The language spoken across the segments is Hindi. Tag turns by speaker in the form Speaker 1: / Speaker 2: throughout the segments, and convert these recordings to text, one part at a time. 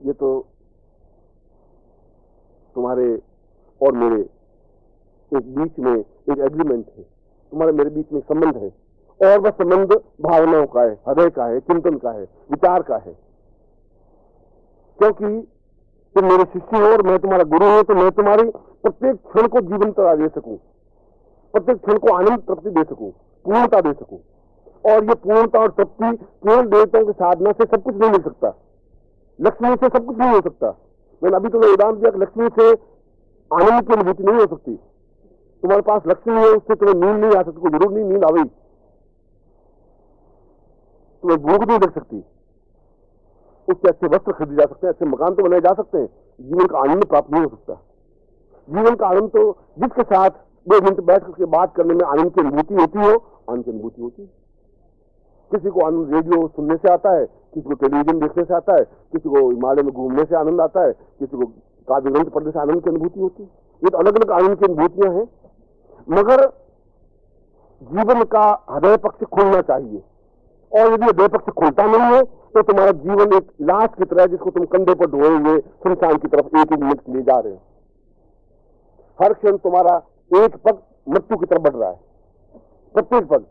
Speaker 1: ये तो तुम्हारे और मेरे एक बीच में एक एग्रीमेंट है, तुम्हारे मेरे बीच में एक संबंध है, और वह संबंध भावनाओं का है, हृदय का है, चिंतन का है, विचार का है। क्योंकि तुम मेरे शिष्य हो और मैं तुम्हारा गुरु हूं, तो मैं तुम्हारी प्रत्येक क्षण को जीवंतता दे सकूं, प्रत्येक क्षण को आनंद तृप्ति दे सकूं, पूर्णता दे सकूं। और ये पूर्णता और तृप्ति केवल देवताओं की साधना से सब कुछ नहीं मिल सकता, लक्ष्मी से सब कुछ नहीं हो सकता। मैंने अभी तुम्हें उदाहरण दिया कि लक्ष्मी से आनंद की अनुभूति नहीं हो सकती। तुम्हारे पास लक्ष्मी है, उससे तुम्हें नींद नहीं आ सकती, कोई जरूर नहीं नींद आवेगी, तुम्हें भूख नहीं लग सकती, उससे अच्छे वस्त्र खरीदे जा सकते हैं, अच्छे मकान तो बनाए जा सकते हैं, जीवन का आनंद प्राप्त नहीं हो सकता। जीवन का आनंद तो जिसके साथ 2 मिनट बैठ करके बात करने में आनंद की अनुभूति होती हो, आनंद की अनुभूति होती है। किसी को आनंद रेडियो सुनने से आता है, किसी को टेलीविजन देखने से आता है, किसी को हिमालय में घूमने से आनंद आता है, किसी को काव्य ग्रंथ पढ़ने से आनंद की अनुभूति होती है। ये तो अलग अलग आनंद की अनुभूतियां हैं, मगर जीवन का हृदय पक्ष खुलना चाहिए। और यदि हृदय पक्ष खुलता नहीं है तो तुम्हारा जीवन एक लाश की तरह, जिसको तुम कंधे पर ढोएंगे शमशान की तरफ एक मिनट के लिए जा रहे हो। हर क्षण तुम्हारा एक पग मृत्यु की तरफ बढ़ रहा है, प्रत्येक पग।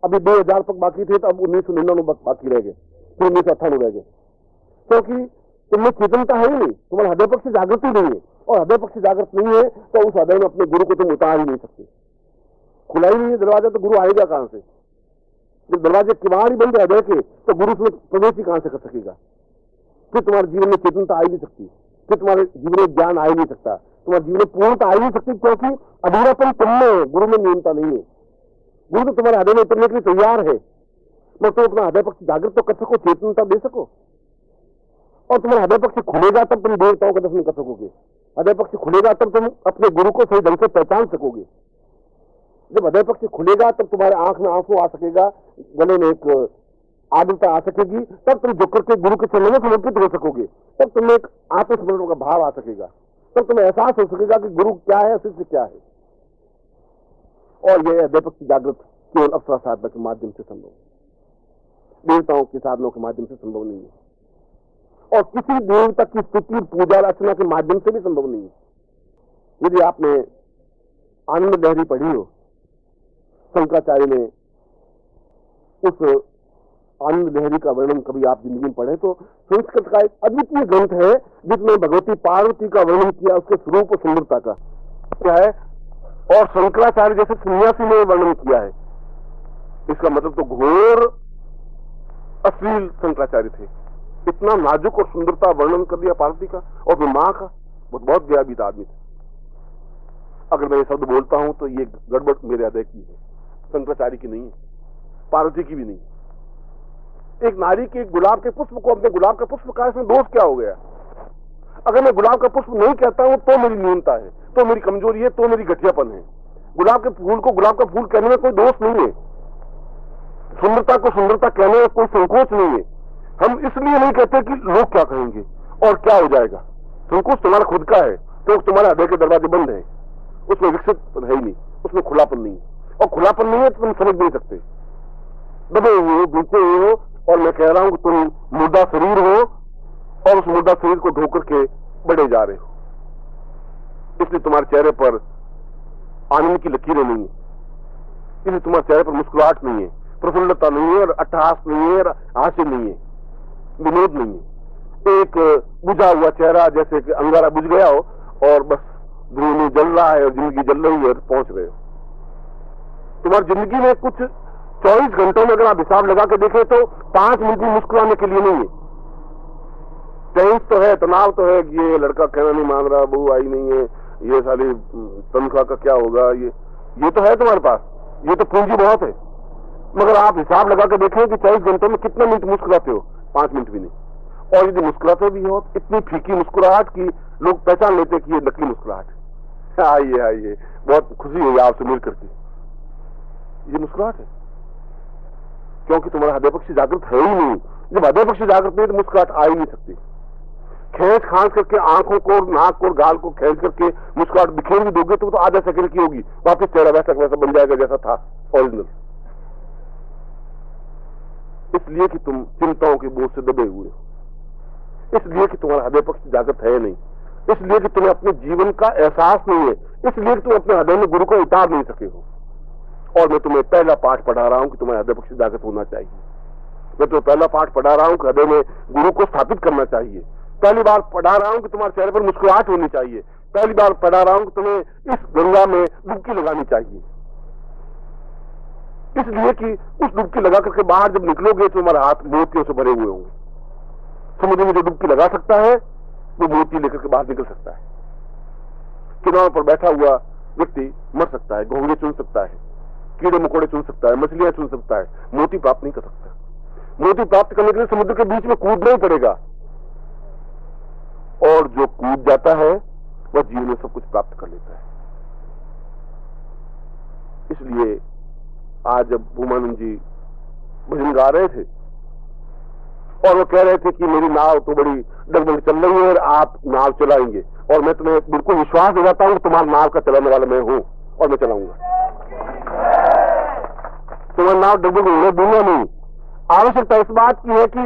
Speaker 1: अभी 2000 पग बाकी थे, तो अब 1999 बाकी रह गए, फिर 1998 रह गए, क्योंकि तुमने चेतनता है ही नहीं, तुम्हारा हृदय पक्ष जागृति नहीं है। और हृदय पक्ष जागृत नहीं है तो उस हृदय में अपने गुरु को तुम उतार ही नहीं सकते। खुला ही नहीं है दरवाजा, तो गुरु आएगा कहां से? जब दरवाजे किवाड़ ही बंद हृदय के, तो गुरु उसमें प्रवेश ही कहां से कर सकेगा? फिर तुम्हारे जीवन में चेतनता आ ही नहीं सकती, फिर तुम्हारे जीवन में ज्ञान आ ही नहीं सकता, तुम्हारे जीवन में पूर्णता आ ही नहीं सकती, क्योंकि अधूरापन तुम में है, गुरु में न्यूनता नहीं है। गुरु तो तुम्हारे हृदय में उतरने के लिए तैयार है, बस तुम अपना हृदय पक्ष जागृत तो कर सको, चेतनता दे सको। और तुम्हारा हृदय पक्ष खुलेगा तब तुम देवताओं का दर्शन कर सकोगे, हृदय पक्ष खुलेगा तब तुम अपने गुरु को सही ढंग से पहचान सकोगे। जब हृदय पक्ष खुलेगा तब तुम्हारे आंख में आंसू आ सकेगा, गले में एक आर्द्रता आ सकेगी, तब तुम झुक करके गुरु के चरणों में समर्पित हो सकोगे, तब तुम्हें एक आत्मस्मरण का भाव आ सकेगा, तब तुम्हें एहसास हो सकेगा कि गुरु क्या है, शिष्य क्या है। और यह हृदय पक्ष जागृत केवल अप्सरा साधना के माध्यम से संभव है, देवताओं के साधनों के माध्यम से संभव नहीं है, और किसी देवता की स्तुति पूजा अर्चना के माध्यम से भी संभव नहीं है। यदि आपने आनंद लहरी पढ़ी हो, शंकराचार्य ने उस आनंद लहरी का वर्णन कभी आप जिंदगी में पढ़े, तो संस्कृत का एक अद्वितीय ग्रंथ है जिसमें भगवती पार्वती का वर्णन किया, उसके स्वरूप और सुंदरता का क्या है, और शंकराचार्य जैसे सन्यासी ने वर्णन किया है। इसका मतलब तो घोर अश्लील शंकराचार्य थे, इतना नाजुक और सुंदरता वर्णन कर दिया पार्वती का, और फिर मां का। बहुत गया आदमी था। अगर मैं ये शब्द बोलता हूं तो ये गड़बड़ मेरे हृदय की है, शंकराचार्य की नहीं है, पार्वती की भी नहीं। एक नारी के गुलाब के पुष्प को अपने गुलाब का पुष्प कहा, इसमें दोष क्या हो गया? अगर मैं गुलाब का पुष्प नहीं कहता हूं तो मेरी न्यूनता है, तो मेरी कमजोरी है, तो मेरी घटियापन है। गुलाब के फूल को गुलाब का फूल कहने में कोई दोष नहीं है, सुंदरता को सुंदरता कहने में कोई संकोच नहीं है। हम इसलिए नहीं कहते कि लोग क्या कहेंगे और क्या हो जाएगा। संकोच तुम्हारा खुद का है, तो तुम्हारे हृदय के दरवाजे बंद है, उसमें विकसित है ही नहीं, उसमें खुलापन नहीं है। और खुलापन नहीं है तो तुम समझ नहीं सकते, दबे हुए हो, बीते हुए हो। और मैं कह रहा हूं कि तुम मुर्दा शरीर हो और उस मुर्दा शरीर को धोकर के बढ़े जा रहे हो, इसलिए तुम्हारे चेहरे पर आनंद की लकीरें नहीं है, इसलिए तुम्हारे चेहरे पर मुस्कुराहट नहीं है, प्रफुल्लता नहीं है, और अट्टहास नहीं है, और हास्य नहीं है, विनोद नहीं है। एक बुझा हुआ चेहरा, जैसे कि अंगारा बुझ गया हो और बस धुआं जल रहा है और जिंदगी जल रही है और पहुंच रहे हो। तुम्हारी जिंदगी में कुछ 24 घंटों में अगर आप हिसाब लगा के देखें तो 5 मिनट भी मुस्कुराने के लिए नहीं है। टेंस तो है, तनाव तो है कि ये लड़का कहना नहीं मान रहा, बहू आई नहीं है, ये साली तनख्वाह का क्या होगा, ये तो है तुम्हारे पास, ये तो पूंजी बहुत है। मगर आप हिसाब लगा के देखें कि 24 घंटों में कितने मिनट मुस्कुराते हो? 5 मिनट भी नहीं। और यदि मुस्कुराते भी हो, इतनी फीकी मुस्कुराहट की लोग पहचान लेते कि ये नकली मुस्कुराहट। आइए आइए, बहुत खुशी हुई आपसे मिल करके। ये मुस्कुराहट है क्योंकि तुम्हारा हृदय पक्ष जागृत है ही नहीं। जब हृदय पक्ष जागृत नहीं तो मुस्कुराहट आ ही नहीं सकती। खींच खांच करके आंखों को, नाक को, गाल को खींच करके मुस्कुराहट बिखेर भी दोगे तो आधा सेकंड की होगी, वापिस चेहरा वैसा वैसा बन जाएगा जैसा था ओरिजिनल। इसलिए कि तुम चिंताओं के बोझ से दबे हुए हो, इसलिए कि तुम्हारा हृदय पक्ष जागृत है नहीं, इसलिए कि तुम्हें अपने जीवन का एहसास नहीं है, इसलिए कि तुम अपने हृदय में गुरु को उतार नहीं सके हो। और मैं तुम्हें पहला पाठ पढ़ा रहा हूं कि तुम्हारा हृदय पक्ष जागृत होना चाहिए। मैं तुम्हें पहला पाठ पढ़ा रहा हूं कि हृदय में गुरु को स्थापित करना चाहिए। पहली बार पढ़ा रहा हूं कि तुम्हारे चेहरे पर मुस्कुराहट होनी चाहिए। पहली बार पढ़ा रहा हूं कि तुम्हें इस गंगा में डुबकी लगानी चाहिए, इसलिए कि उस डुबकी लगा करके बाहर जब निकलोगे तो तुम्हारे हाथ मोतियों से भरे हुए होंगे। समुद्र में जो डुबकी लगा सकता है वो मोती लेकर के बाहर निकल सकता है। किनारों पर बैठा हुआ व्यक्ति मर सकता है, घोंघे चुन सकता है, कीड़े मकोड़े चुन सकता है, मछलियां चुन सकता है, मोती प्राप्त नहीं कर सकता। मोती प्राप्त करने के लिए समुद्र के बीच में कूदना ही पड़ेगा, और जो कूद जाता है वह जीवन में सब कुछ प्राप्त कर लेता है। इसलिए आज जब भूमानंद जी भजन गा रहे थे और वो कह रहे थे कि मेरी नाव तो बड़ी डगमग चल रही है और आप नाव चलाएंगे, और मैं तुम्हें बिल्कुल विश्वास दिलाता हूं कि तुम्हारा नाव का चलाने वाला मैं हूं और मैं चलाऊंगा। तुम्हारा नाव डगमग होने दूंगा नहीं। आवश्यकता इस बात की है कि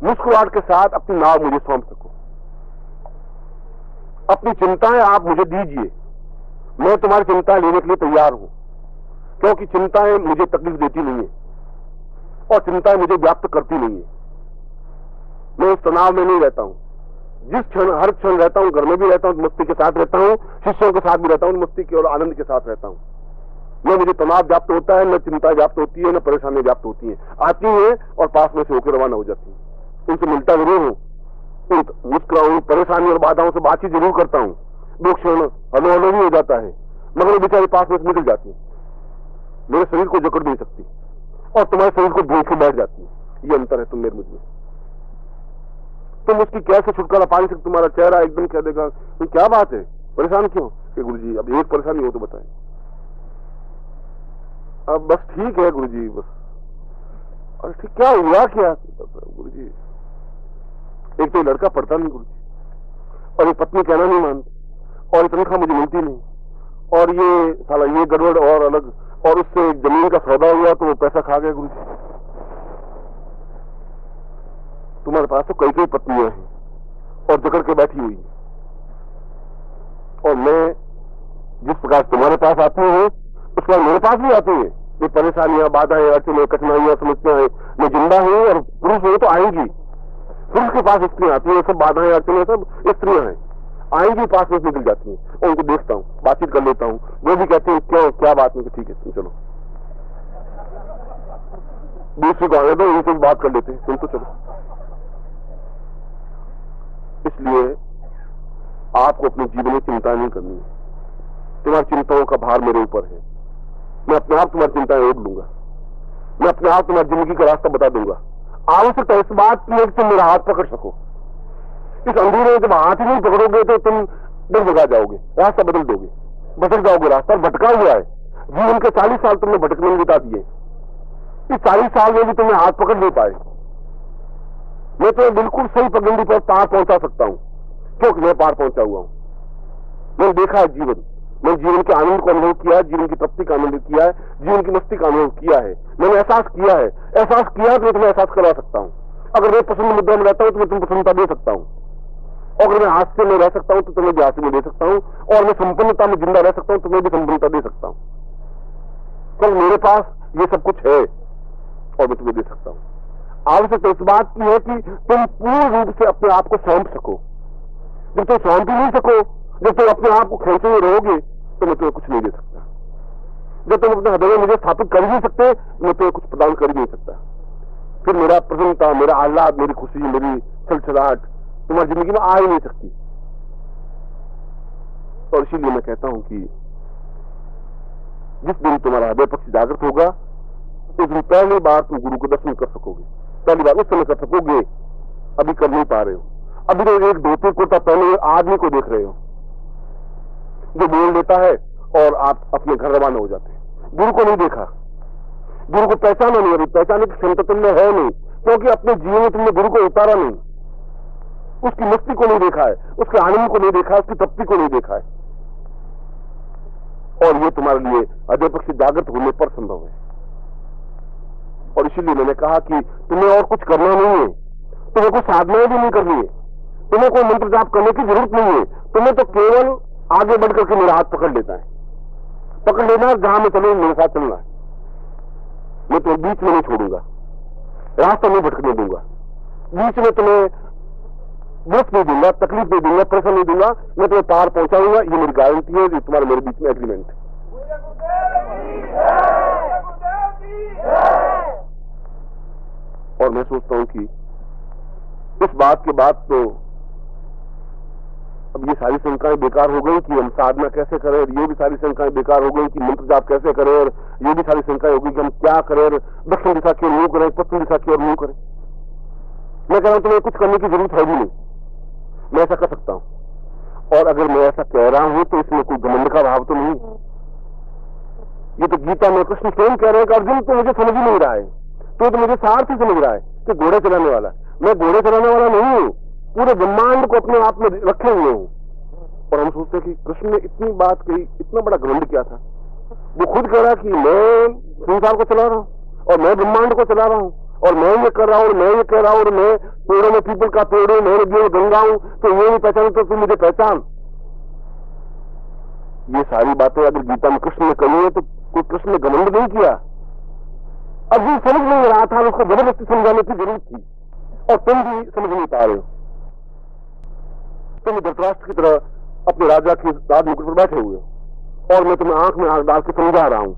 Speaker 1: मुस्कुराहट के साथ अपनी नाव मुझे सौंप सको। अपनी चिंताएं आप मुझे दीजिए, मैं तुम्हारी चिंता लेने के लिए तैयार हूं, क्योंकि चिंताएं मुझे तकलीफ देती नहीं है और चिंताएं मुझे व्याप्त करती नहीं है। मैं उस तनाव में नहीं रहता हूं। जिस क्षण हर क्षण रहता हूं, घर में भी रहता हूं मस्ती के साथ रहता हूं, शिष्यों के साथ भी रहता हूं मस्ती के और आनंद के साथ रहता हूं। न मुझे तनाव व्याप्त होता है, न चिंता व्याप्त होती है, न परेशानी व्याप्त होती है। आती है और पास में से होकर रवाना हो जाती है। उनसे मिलता जरूर हूं, मुस्कुराऊं, परेशानी और बाधाओं से बातचीत जरूर करता हूं, दो क्षण हलो हलो भी हो जाता है, मगर वो बेचारे पास में से निकल जाती है। मेरे शरीर को जकड़ नहीं सकती और तुम्हारे शरीर को भूख के बैठ जाती है। ये अंतर है तुम मेरे मुझ में। तुम उसकी कैसे छुटकारा पा नहीं सकते। तुम्हारा चेहरा एकदम कह देगा तो क्या बात है, परेशान क्यों? गुरुजी अब एक परेशानी हो तो बताएं। अब बस ठीक है गुरुजी, बस। अरे ठीक, क्या हुआ क्या गुरुजी? एक तो लड़का पढ़ता नहीं गुरुजी, और ये पत्नी कहना नहीं मानती, और ये तनख्वाह मुझे मिलती नहीं, और ये साला ये गड़बड़ और अलग, और उससे जमीन का सौदा हुआ तो वो पैसा खा गया गुरुजी। तुम्हारे पास तो कई कई पत्नियां हैं और जकड़ के बैठी हुई, और मैं जिस प्रकार तुम्हारे पास आती हूँ उस पर मेरे पास भी आती है। ये परेशानियां, बाधाएं, अड़चनें, कठिनाइयां, समस्याएं, मैं जिंदा हूं और पुरुष हूं तो आएंगी। पुरुष के पास स्त्रियां आती है, सब बाधाएं, अड़चनें सब स्त्रियां हैं, आएंगी, पास में निकल जाती हैं, और उनको देखता हूं, बातचीत कर लेता हूं। वो भी कहते हैं क्यों, क्या बात नहीं, ठीक है तुम चलो, दूसरे को आने दो, उनसे भी बात कर लेते हैं, तुम तो चलो। इसलिए आपको अपने जीवन में चिंता नहीं करनी है। तुम्हारी चिंताओं का भार मेरे ऊपर है। मैं अपने आप तुम्हारी चिंताएं ओढ़ लूंगा, मैं अपने आप तुम्हारी जिंदगी का रास्ता बता दूंगा। आवश्यकता इस बात की है कि तुम मेरा हाथ पकड़ सको। इस अंधेरे में जब हाथ ही नहीं पकड़ोगे तो तुम डगमगा जाओगे, रास्ता बदल दोगे, भटक जाओगे। रास्ता भटका हुआ है। जीवन के 40 साल तुमने भटकने में बिता दिए। इस 40 साल में भी तुम्हें हाथ पकड़ नहीं पाए। मैं तुम्हें बिल्कुल सही पगडंडी पर पार पहुंचा सकता हूं, क्योंकि मैं पार पहुंचा हुआ हूं। मैंने देखा है जीवन, मैंने जीवन के आनंद को अनुभव किया है, जीवन की तृप्ति का अनुभव किया है, जीवन की मस्ती का अनुभव किया है। मैंने एहसास किया है, एहसास किया तो मैं तुम्हें एहसास करवा सकता हूं। अगर मैं पसंद मुद्दा में रहता हूं तो मैं तुम्हें प्रसन्नता दे सकता हूं, और अगर मैं हास्य में रह सकता हूं तो तुम्हें भी हास्य में दे सकता हूं, और मैं संपन्नता में जिंदा रह सकता हूं तो तुम्हें भी संपन्नता दे सकता हूं। कल मेरे पास ये सब कुछ है और मैं तुम्हें दे सकता हूं। आवश्यकता इस बात की है कि तुम पूर्ण रूप से अपने आप को सौंप सको। जब तुम सौंप ही नहीं सको, जब तुम अपने आप को खेलते हुए रहोगे तो मैं तुम्हें कुछ नहीं दे सकता। जब तुम अपने हृदय में मुझे स्थापित कर ही नहीं सकते, मैं तुम्हें कुछ प्रदान कर ही नहीं सकता। फिर मेरा प्रसन्नता, मेरा आह्लाद, मेरी खुशी, मेरी छलछलाहट तुम्हारी जिंदगी में आ ही नहीं सकती। और इसीलिए मैं कहता हूं कि जिस दिन तुम्हारा हृदय पक्ष जागृत होगा उस दिन पहली बार तुम गुरु को दर्शन कर सकोगे। पहली बार उस समय कर सकोगे, अभी कर नहीं पा रहे हो। अभी तो एक धोती कुर्ता पहने हुए आदमी को देख रहे हो जो बोल लेता है और आप अपने घर रवाना हो जाते हैं। गुरु को नहीं देखा, गुरु को पहचाना नहीं, अभी पहचाने की क्षमता तुमने है नहीं, क्योंकि अपने जीवन में तुमने गुरु को उतारा नहीं। उसकी मस्ती को नहीं देखा है, उसके आनंद को नहीं देखा है, उसकी तृप्ति को नहीं देखा है। और ये तुम्हारे लिए हृदय पक्ष जागृत होने पर संभव है। और इसीलिए मैंने कहा कि तुम्हें और कुछ करना नहीं है, तुम्हें कोई साधनाएं भी नहीं करनी है, तुम्हें कोई मंत्र जाप करने की जरूरत नहीं है, तुम्हें तो केवल आगे बढ़ करके मेरा हाथ पकड़ लेता है, पकड़ लेना है, जहां मैं चलूं मेरे साथ चलना है, मैं तुम्हें बीच में नहीं छोड़ूंगा, रास्ता नहीं भटकने दूंगा, बीच में तुम्हें दुख नहीं दूंगा, तकलीफ नहीं दूंगा, प्रेशर नहीं दूंगा, मैं तुम्हें पार पहुंचाऊंगा। ये मेरी गारंटी है, ये तुम्हारे मेरे बीच में एग्रीमेंट है। और मैं सोचता हूं कि इस बात के बाद तो अब ये सारी शंकाएं बेकार हो गई कि हम साधना कैसे करें, और ये भी सारी शंकाएं बेकार हो गई कि मंत्र जाप कैसे करें, और ये भी सारी शंकाएं हो गई कि हम क्या करें, और दक्षिण दिशा की ओर यूं करें, पश्चिम दिशा की ओर यूं करें। मैं कह रहा हूं तुम्हें कुछ करने की जरूरत है भी नहीं, मैं ऐसा कर सकता हूं। और अगर मैं ऐसा कह रहा हूं तो इसमें कोई घमंड का भाव तो नहीं। ये तो गीता में कृष्ण स्वयं कह रहे हैं कि अर्जुन तो मुझे समझ ही नहीं रहा है, तो मुझे सार्थ ही समझ रहा है कि घोड़े चलाने वाला। मैं घोड़े चलाने वाला नहीं हूं, पूरे ब्रह्मांड को अपने आप में रखे हुए हूं। और हम सोचते हैं कि कृष्ण ने इतनी बात कही, इतना बड़ा घमंड किया था। वो खुद कह रहा कि मैं संसार को चला रहा हूं, और मैं ब्रह्मांड को चला रहा हूं, और मैं ये कर रहा हूं, और मैं ये कह रहा हूं, और मैं पेड़ों में पीपल का पेड़ हूं, मैं नदियों में गंगा हूं, तो ये नहीं पहचान तो तू मुझे पहचान। ये सारी बातें अगर गीता में कृष्ण ने कही है तो कोई कृष्ण ने घमंड नहीं किया। अर्जुन समझ नहीं रहा था, उसको जबरदस्ती समझाने की जरूरत थी, और तुम भी समझ नहीं पा रहे हो। तुम धृतराष्ट्र की तरह अपने राजा के राज मुकुट पर बैठे हुए हो, और मैं तुम्हें आंख में आंख डाल के समझा रहा हूं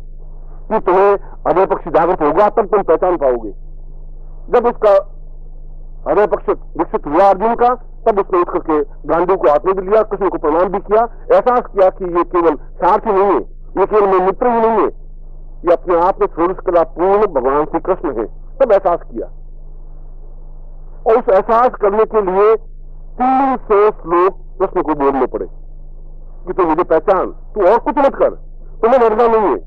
Speaker 1: कि तुम्हें अभय पक्ष जागृत होगा तब तुम पहचान पाओगे। जब उसका अभय पक्ष विकसित हुआ अर्जुन का, तब उसने उठ करके गांधी को हाथ में भी लिया, कृष्ण को प्रणाम भी किया, एहसास किया कि ये केवल सारथी नहीं है, ये केवल मेरे मित्र ही नहीं है, ये अपने आप में षोडश कला पूर्ण भगवान श्री कृष्ण है। तब एहसास किया, और उस एहसास करने के लिए 300 श्लोक कृष्ण को बोलने पड़े कि तू मुझे पहचान, तू और कुछ मत कर, तुम्हें मरना नहीं है।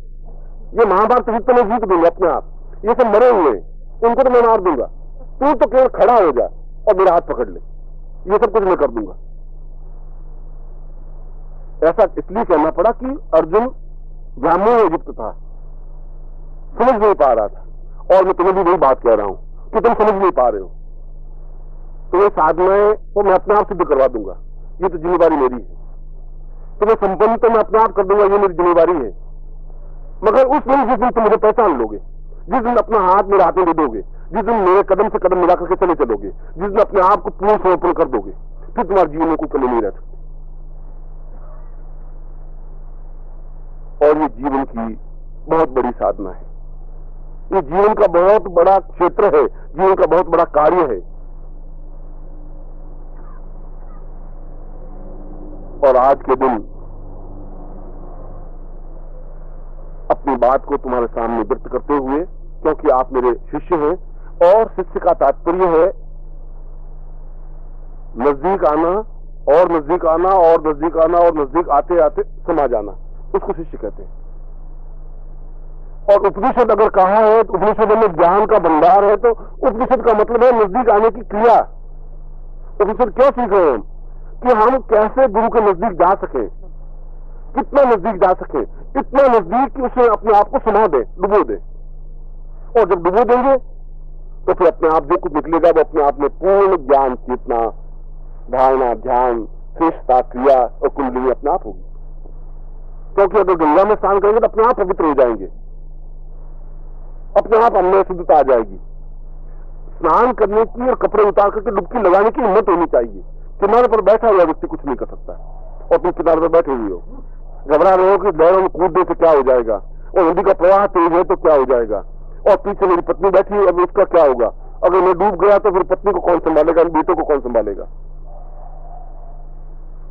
Speaker 1: ये महाभारत युद्ध में जीत दूंगा अपने आप, ये सब मरे हुए उनको तो मैं मार दूंगा, तू तो केवल खड़ा हो जा और मेरा हाथ पकड़ ले, ये सब कुछ मैं कर दूंगा। ऐसा इसलिए कहना पड़ा कि अर्जुन ब्राह्मण युक्त था, समझ नहीं पा रहा था। और मैं तुम्हें भी वही बात कह रहा हूं कि तुम समझ नहीं पा रहे हो, तुम्हें साधनाएं तो मैं अपने आप सिद्ध करवा दूंगा, ये तो जिम्मेदारी मेरी है। तुम्हें संपन्न तो मैं अपने आप कर दूंगा, ये मेरी जिम्मेदारी है। मगर उस दिन जिस दिन तुम मुझे पहचान लोगे, जिस दिन अपना हाथ मेरे हाथ में दे दोगे, जिस दिन मेरे कदम से कदम मिला करके चले चलोगे, जिस दिन अपने आप को पूर्ण समर्पण कर दोगे, फिर तुम्हारे जीवन में कोई कमी नहीं रह सकती। और ये जीवन की बहुत बड़ी साधना है, ये जीवन का बहुत बड़ा क्षेत्र है, जीवन का बहुत बड़ा कार्य है। और आज के दिन अपनी बात को तुम्हारे सामने व्यक्त करते हुए, क्योंकि आप मेरे शिष्य हैं, और शिष्य का तात्पर्य है नजदीक आना और नजदीक आना और नजदीक आना और नजदीक आते आते समा जाना, उसको शिष्य कहते हैं। और उपनिषद अगर कहा है तो उपनिषद में ज्ञान का भंडार है, तो उपनिषद का मतलब है नजदीक आने की क्रिया। उपनिषद क्यों सीख रहे हैं कि हम कैसे गुरु के नजदीक जा सके, कितना नजदीक जा सके, इतना नजदीक कि उसे अपने आप को समा दे, डुबो दे। और जब डुबो देंगे तो फिर अपने आप जो कुछ निकलेगा वो अपने आप में पूर्ण ज्ञान, चेतना, धारणा, ध्यान, श्रेष्ठता, क्रिया और कुंडली अपने आप होगी। क्योंकि अगर गंगा में स्नान करेंगे तो अपने आप पवित्र हो जाएंगे, अपने आप हमने शुद्धता आ जाएगी। स्नान करने की और कपड़े उतार करके डुबकी लगाने की हिम्मत होनी चाहिए। किनारे पर बैठा हुआ व्यक्ति कुछ नहीं कर सकता, और तुम किनारे पर बैठे हुए हो, घबरा रहे हो कि लहरों में कूदने से क्या हो जाएगा, और नदी का प्रवाह तेज है तो क्या हो जाएगा, और पीछे मेरी पत्नी बैठी है, अब उसका क्या होगा, अगर मैं डूब गया तो फिर पत्नी को कौन संभालेगा, बेटों को कौन संभालेगा।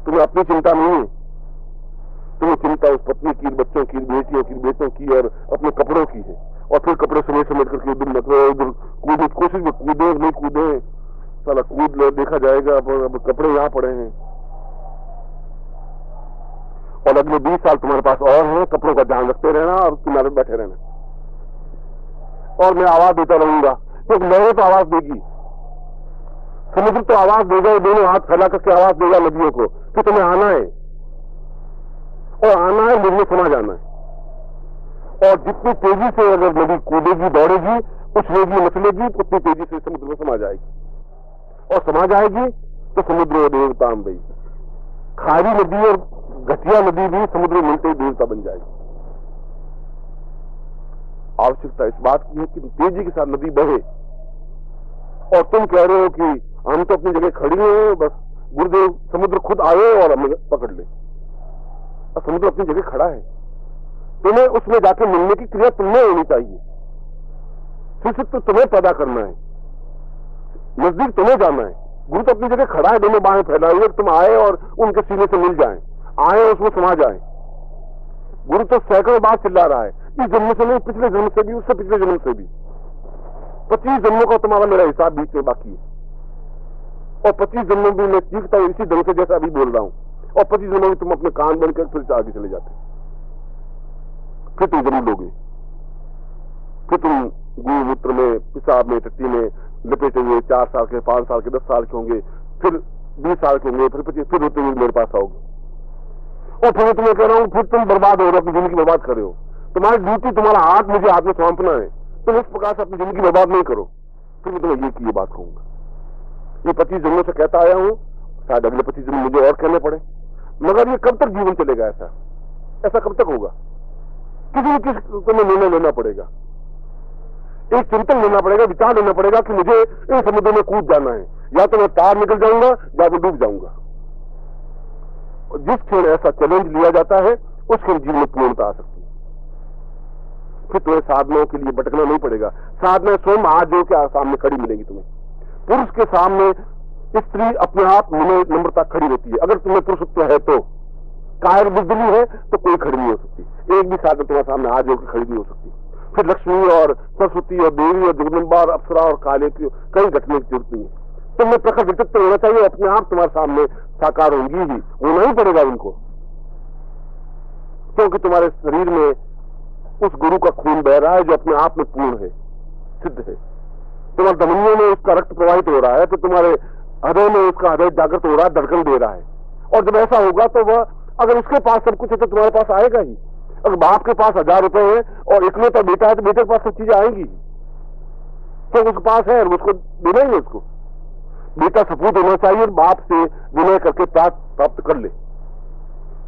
Speaker 1: तुम्हें अपनी चिंता नहीं है, तुम्हें चिंता उस पत्नी की, बच्चों की, बेटियों की, बेटों की और अपने कपड़ों की है। और फिर कपड़े समेट समेट करके उधर उधर कूदे, कोशिश में कूदे नहीं कूदे, साला कूद लो, देखा जाएगा। अब कपड़े यहां पड़े हैं, और अगले 20 साल तुम्हारे पास और हैं, कपड़ों का ध्यान रखते रहना और किनारे बैठे रहना। और मैं आवाज देता रहूंगा, क्योंकि लहरें तो आवाज देगी, समुद्र तो आवाज देगा, दोनों हाथ फैला करके आवाज देगा नदियों को कि तुम्हें आना है, और आना है, मुझे समा जाना है। और जितनी तेजी से अगर नदी कूदेगी, दौड़ेगी, उछलेगी, मचलेगी, तो उतनी तेजी से समुद्र में समा जाएगी। और समा जाएगी तो समुद्र देवता भाई, खारी नदी और घटिया नदी भी समुद्र में मिलते ही देवता बन जाएगी। आवश्यकता इस बात की है कि तेजी के साथ नदी बहे, और तुम कह रहे हो कि हम तो अपनी जगह खड़ी हैं, बस गुरुदेव समुद्र खुद आए और हमें पकड़ ले। और समुद्र अपनी जगह खड़ा है, तुम्हें उसमें जाके मिलने की क्रिया तुम्हें होनी चाहिए। फिर तो तुम्हें पैदा करना है, नजदीक तुम्हें जाना है। गुरु तो अपनी जगह खड़ा है, दोनों बाहें फैलाए हुए, तुम आए और उनके सीने से मिल जाएं, आए और उसमें समा जाए। गुरु तो सैकड़ों बार चिल्ला रहा है, इस जन्म से नहीं, पिछले जन्म से भी, उससे पिछले जन्म से भी। 25 जन्मों का तुम्हारा मेरा हिसाब बीच में बाकी है, और 25 जन्मों में मैं सीखता हूं इसी ढंग से जैसा अभी बोल रहा हूं, और 25 जन्मों में तुम अपने कान बनकर फिर से आगे चले जाते, फिर तुम जरूर लोगे। फिर तुम गोमूत्र में, पिशाब में, टट्टी में लपेटे हुए 4 साल के, 5 साल के, 10 साल के होंगे, फिर 20 साल के होंगे, फिर 25, फिर होते हुए मेरे पास आओगे। और फिर मैं तुम्हें कह रहा हूं, फिर तुम बर्बाद हो रहे हो, अपनी जिंदगी बर्बाद कर रहे हो। तुम्हारी ड्यूटी, तुम्हारा हाथ मुझे हाथ में सौंपना है, तुम इस प्रकार से अपनी जिंदगी बर्बाद नहीं करो। फिर मैं तुम्हें ये बात कहूंगा, ये 25 जन्मों से कहता आया हूं, शायद अगले 25 जन्म मुझे और कहने पड़े, मगर ये कब तक जीवन चलेगा? ऐसा कब तक होगा? किसी न किसी तुम्हें निर्णय लेना पड़ेगा, एक चिंतन लेना पड़ेगा, विचार लेना पड़ेगा कि मुझे इन समुद्र में कूद जाना है, या तो मैं पार निकल जाऊंगा या मैं डूब जाऊंगा। और जिस क्षण ऐसा चैलेंज लिया जाता है, उस क्षण जीवन में पूर्णता आ सकती है। फिर तुम्हें साधनाओं के लिए भटकना नहीं पड़ेगा। साधना स्वयं हाथ जोड़ के सामने खड़ी मिलेगी तुम्हें। पुरुष के सामने स्त्री अपने आप नम्रता खड़ी रहती है। अगर तुम्हें पुरुषत्व है तो, कायर बुद्धि है तो कोई खड़ी नहीं हो सकती। एक भी साधना तुम्हारे सामने हाथ जोड़ के खड़ी नहीं हो सकती। फिर लक्ष्मी और सरस्वती और देवी और जगदम्बा और अप्सरा और काले की कहीं घटने की जरूरत नहीं है। तुम्हें प्रखर व्यक्तित्व होना चाहिए, अपने आप तुम्हारे सामने साकार होंगी ही, होना ही पड़ेगा उनको, क्योंकि तुम्हारे शरीर में उस गुरु का खून बह रहा है जो अपने आप में पूर्ण है, सिद्ध है। तुम्हारे धमनियों में उसका रक्त प्रवाहित हो रहा है, तो तुम्हारे हृदय में उसका हृदय जागृत हो रहा है, धड़कन दे रहा है। और जब ऐसा होगा तो वह, अगर उसके पास सब कुछ है तो तुम्हारे पास आएगा ही। अगर बाप के पास 1000 रुपए है और इकलौता बेटा है तो बेटे के पास सब चीजें आएंगी, तो उसके पास है और उसको देना ही है। उसको बेटा सपूत होना चाहिए और बाप से विनय करके प्राप्त कर ले।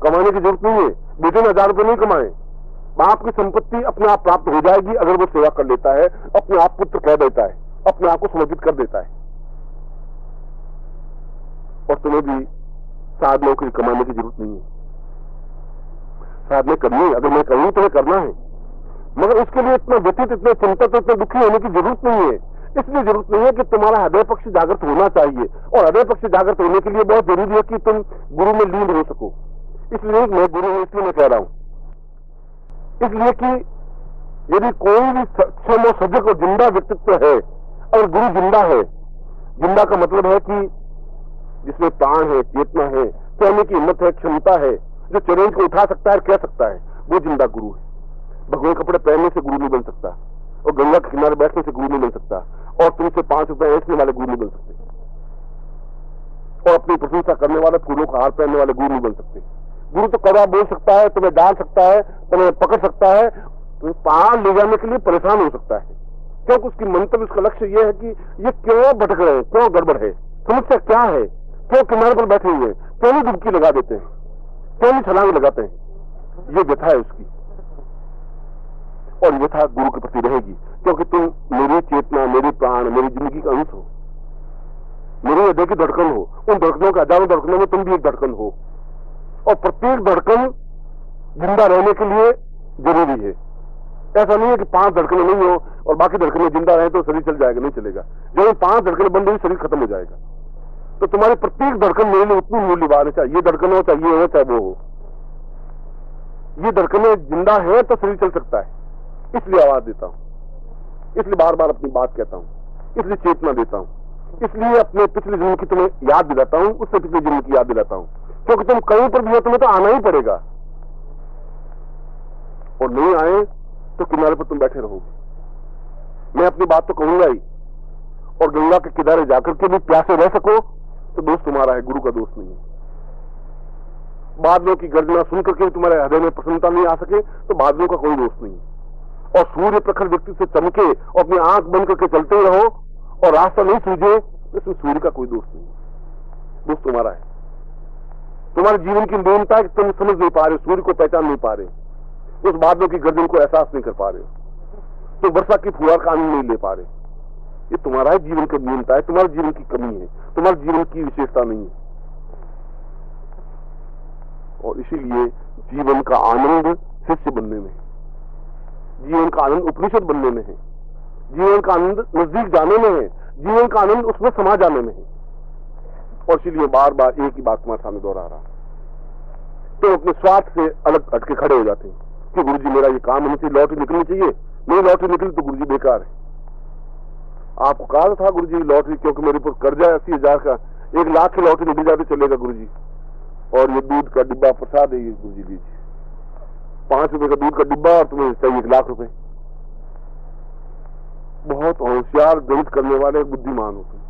Speaker 1: कमाने की जरूरत नहीं है, बेटे ने 1000 रुपए नहीं कमाए, बाप की संपत्ति अपने आप प्राप्त हो जाएगी अगर वो सेवा कर लेता है, अपने आप पुत्र कह देता है, अपने आप को समर्पित कर देता है। और तुम्हें भी साधनों के लिए कमाने की जरूरत नहीं है। साधना करनी है, अगर मैं कहूं तो करना है, मगर उसके लिए इतना व्यथित, इतना चिंतित, इतना दुखी होने की जरूरत नहीं है। इसलिए जरूरत नहीं है कि तुम्हारा हृदय पक्ष जागृत होना चाहिए, और हृदय पक्ष जागृत होने के लिए बहुत जरूरी है कि तुम गुरु में लीन हो सको। इसलिए मैं गुरु हूं, इसलिए मैं कह रहा हूं, इसलिए कि यदि कोई भी सक्षम और सजग और जिंदा व्यक्तित्व है, और गुरु जिंदा है, जिंदा का मतलब है कि जिसमें प्राण है, चेतना है, कहने की हिम्मत है, क्षमता है, जो चैलेंज को उठा सकता है, कह सकता है, वो जिंदा गुरु है। भगवे कपड़े पहनने से गुरु नहीं बन सकता, और गंगा के किनारे बैठने से गुरु नहीं बन सकता, और तुमसे 5 रुपए ऐंठने वाले गुरु नहीं बन सकते, और अपनी प्रशंसा करने वाले, फूलों का हार पहनने वाले गुरु नहीं बन सकते। गुरु तो कड़ा बोल सकता है, तुम्हें डाल सकता है, तुम्हें पकड़ सकता है, तुम्हें पार ले जाने के लिए परेशान हो सकता है, क्योंकि उसकी मंतव्य, उसका लक्ष्य यह है कि ये क्यों भटक रहे हैं, क्यों गड़बड़ है, समस्या क्या है, क्यों किनारे पर बैठे हुए हैं, क्यों नहीं डुबकी लगा देते हैं, क्यों नहीं छलांग लगाते हैं। ये व्यथा है उसकी, और व्यथा गुरु के प्रति रहेगी, क्योंकि तुम मेरी चेतना, मेरी प्राण, मेरी जिंदगी का अंश हो, मेरे हृदय की धड़कन हो। उन धड़कनों के, हजारों धड़कनों में तुम भी एक धड़कन हो, और प्रत्येक धड़कन जिंदा रहने के लिए जरूरी है। ऐसा नहीं है कि 5 धड़कनें नहीं हो और बाकी धड़कनें जिंदा रहे तो शरीर चल जाएगा, नहीं चलेगा। जब 5 धड़कनें बंद हुई, शरीर खत्म हो जाएगा। तो तुम्हारी प्रत्येक धड़कन मेरे लिए उतनी मूल्यवान है, चाहे ये धड़कन हो, चाहे ये हो, चाहे वो हो। ये धड़कनें जिंदा है तो शरीर चल सकता है, इसलिए आवाज देता हूं, इसलिए बार बार अपनी बात कहता हूं, इसलिए चेतना देता हूं, इसलिए अपने पिछले जन्म की तुम्हें याद दिलाता हूं, उससे पिछले जन्म की याद दिलाता हूं, क्योंकि तुम कहीं पर भी हो, तुम्हें तो आना ही पड़ेगा, और नहीं आए तो किनारे पर तुम बैठे रहोगे। मैं अपनी बात तो कहूंगा ही, और गंगा के किनारे जाकर के भी प्यासे रह सको तो दोस्त तुम्हारा है, गुरु का दोस्त नहीं है। बादलों की गर्जना सुनकर के तुम्हारे हृदय में प्रसन्नता नहीं आ सके तो बादलों का कोई दोस्त नहीं है। और सूर्य प्रखर व्यक्ति से चमके और अपनी आंख बंद करके चलते रहो और रास्ता नहीं सूझे इसमें सूर्य का कोई दोष नहीं है, दोष तुम्हारा है। तुम्हारे जीवन की न्यूनता है कि तुम समझ नहीं पा रहे हो, सूर्य को पहचान नहीं पा रहे, उस बादलों की गर्दन को एहसास नहीं कर पा रहे हो, तो वर्षा की फुहार का आनंद नहीं ले पा रहे। ये तुम्हारा ही जीवन की न्यूनता है, तुम्हारे जीवन की कमी है, तुम्हारे जीवन की विशेषता नहीं है। और इसीलिए जीवन का आनंद शिष्य बनने में है, जीवन का आनंद उपनिषद बनने में है, जीवन का आनंद नजदीक जाने में है, जीवन का आनंद उसमें समा जाने में है। और इसीलिए बार बार एक ही बात तुम्हारे सामने दोहरा रहा, तो अपने स्वार्थ से अलग हटके खड़े हो जाते हैं कि गुरुजी मेरा ये काम होना चाहिए, लॉटरी निकलनी चाहिए, नहीं लॉटरी निकली तो गुरुजी बेकार है। आपको कहा था गुरुजी लॉटरी, क्योंकि मेरे ऊपर कर्जा है 80,000 का, 1 लाख की लॉटरी निकल जाती चलेगा गुरुजी, और ये दूध का डिब्बा प्रसाद है, ये गुरुजी लीजिए, 5 रुपए का दूध का डिब्बा और तुम्हें चाहिए 1 लाख रुपए। बहुत होशियार गणित करने वाले बुद्धिमान होते हैं,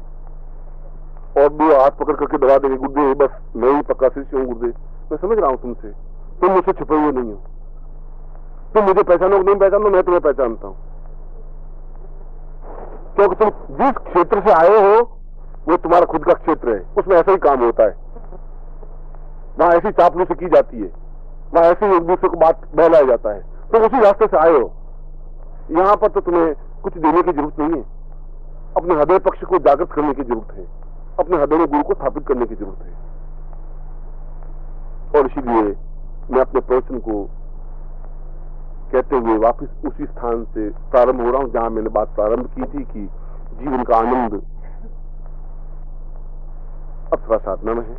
Speaker 1: और 2 हाथ पकड़ करके दबा देंगे, गुरुदेव बस मैं ही पक्का शिष्य हूँ, गुरुदेव मैं समझ रहा हूं तुमसे, तुम मुझसे छुपे हुए नहीं हो, तुम मुझे पहचानो नहीं पहचानो, मैं तुम्हें पहचानता हूं, क्योंकि तुम जिस क्षेत्र से आए हो वो तुम्हारा खुद का क्षेत्र है, उसमें ऐसा ही काम होता है, वहां ऐसी चापलूसी की जाती है, वहां ऐसे ही एक दूसरे को बात बहलाया जाता है, तो उसी रास्ते से आए हो। यहां पर तो तुम्हें कुछ देने की जरूरत नहीं है, अपने हृदय पक्ष को जागृत करने की जरूरत है, अपने हृदय में गुरु को स्थापित करने की जरूरत है। और इसीलिए मैं अपने प्रवचन को कहते हुए वापस उसी स्थान से प्रारंभ हो रहा हूं जहां मैंने बात प्रारंभ की थी कि जीवन का आनंद अप्सरा साधना में है।